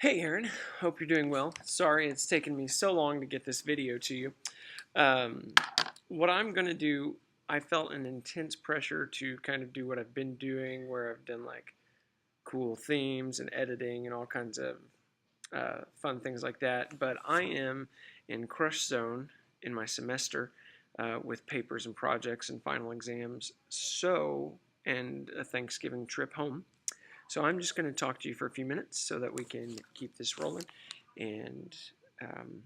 Hey Aaron, hope you're doing well. Sorry it's taken me so long to get this video to you. Um, what I'm going to do, I felt an intense pressure to kind of do what I've been doing, where I've done like cool themes and editing and all kinds of fun things like that. But I am in crush zone in my semester with papers and projects and final exams, and a Thanksgiving trip home. So I'm just going to talk to you for a few minutes so that we can keep this rolling, and um,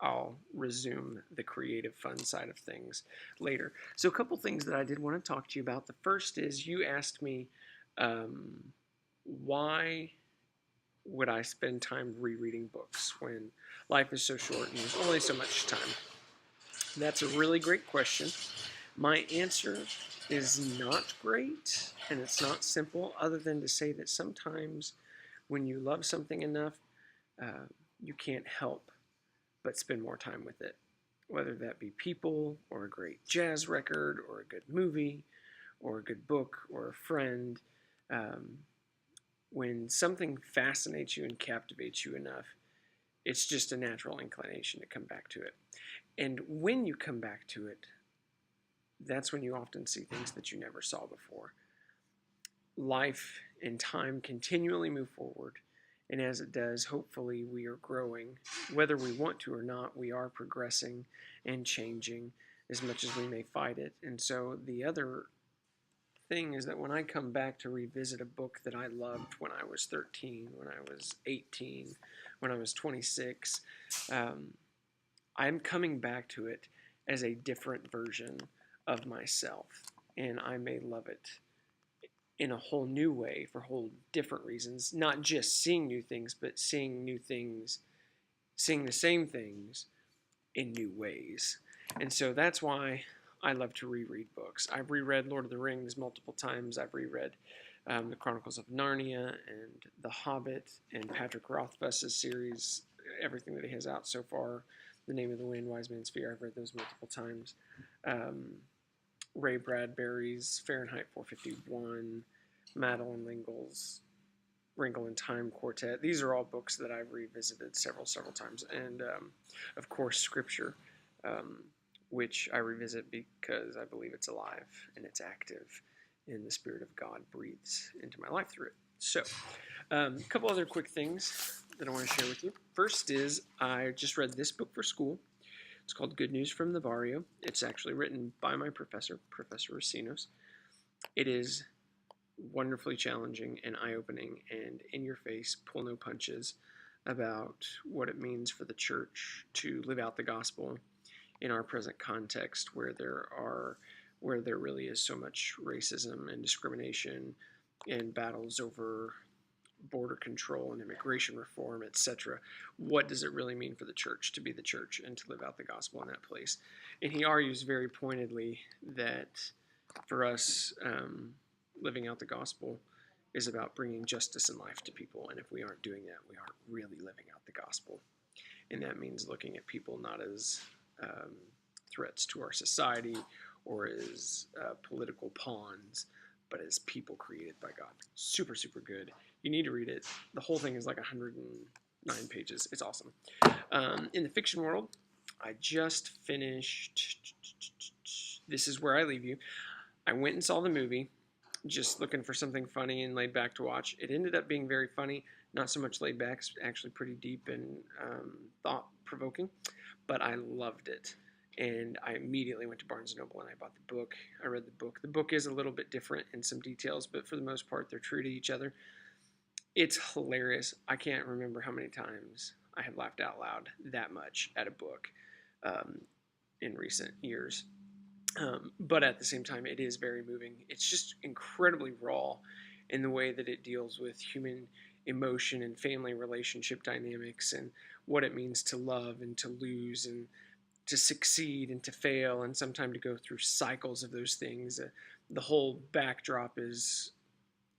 I'll resume the creative fun side of things later. So a couple things that I did want to talk to you about. The first is you asked me um, why would I spend time rereading books when life is so short and there's only so much time? That's a really great question. My answer is not great, and it's not simple, other than to say that sometimes when you love something enough, uh, you can't help but spend more time with it. Whether that be people, or a great jazz record, or a good movie, or a good book, or a friend. Um, when something fascinates you and captivates you enough, it's just a natural inclination to come back to it. And when you come back to it, that's when you often see things that you never saw before. Life and time continually move forward, and as it does, hopefully we are growing. Whether we want to or not, we are progressing and changing as much as we may fight it. And so the other thing is that when I come back to revisit a book that I loved when I was 13, when I was 18, when I was 26, I'm coming back to it as a different version of myself, and I may love it in a whole new way for whole different reasons. Not just seeing new things, but seeing new things, seeing the same things in new ways. And so that's why I love to reread books. I've reread Lord of the Rings multiple times. I've reread the Chronicles of Narnia and The Hobbit and Patrick Rothfuss's series, everything that he has out so far. The Name of the Wind, Wise Man's Fear, I've read those multiple times. Ray Bradbury's Fahrenheit 451, Madeline L'Engle's Wrinkle in Time Quartet. These are all books that I've revisited several times. And, of course, Scripture, which I revisit because I believe it's alive and it's active, and the Spirit of God breathes into my life through it. So, a couple other quick things that I want to share with you. First is I just read this book for school. It's called Good News from the Barrio. It's actually written by my professor, Professor Racinos. It is wonderfully challenging and eye-opening and in-your-face, pull no punches about what it means for the church to live out the gospel in our present context, where there really is so much racism and discrimination and battles over border control and immigration reform, etc. What does it really mean for the church to be the church and to live out the gospel in that place? And he argues very pointedly that for us, living out the gospel is about bringing justice and life to people. And if we aren't doing that, we aren't really living out the gospel. And that means looking at people not as threats to our society or as political pawns, but as people created by God. Super, super good. You need to read it. The whole thing is like 109 pages. It's awesome. In the fiction world, I just finished This Is Where I Leave You. I went and saw the movie, just looking for something funny and laid back to watch. It ended up being very funny, not so much laid back. It's actually pretty deep and thought-provoking, but I loved it. And I immediately went to Barnes & Noble and I bought the book. I read the book. The book is a little bit different in some details, but for the most part, they're true to each other. It's hilarious. I can't remember how many times I have laughed out loud that much at a book in recent years. But at the same time, it is very moving. It's just incredibly raw in the way that it deals with human emotion and family relationship dynamics and what it means to love and to lose and to succeed and to fail, and sometimes to go through cycles of those things. The whole backdrop is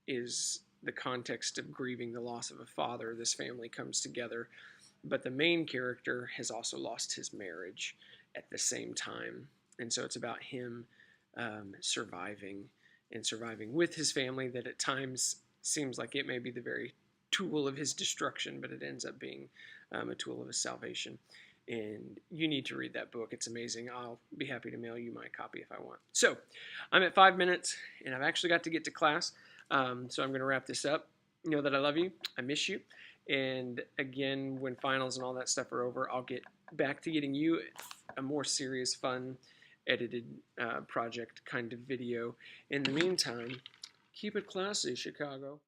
the context of grieving the loss of a father. This family comes together, but the main character has also lost his marriage at the same time, and so it's about him surviving with his family that at times seems like it may be the very tool of his destruction, but it ends up being a tool of his salvation. And you need to read that book. It's amazing. I'll be happy to mail you my copy if I want. So I'm at 5 minutes, and I've actually got to get to class. So I'm going to wrap this up. Know that I love you. I miss you. And again, when finals and all that stuff are over, I'll get back to getting you a more serious, fun, edited project kind of video. In the meantime, keep it classy, Chicago.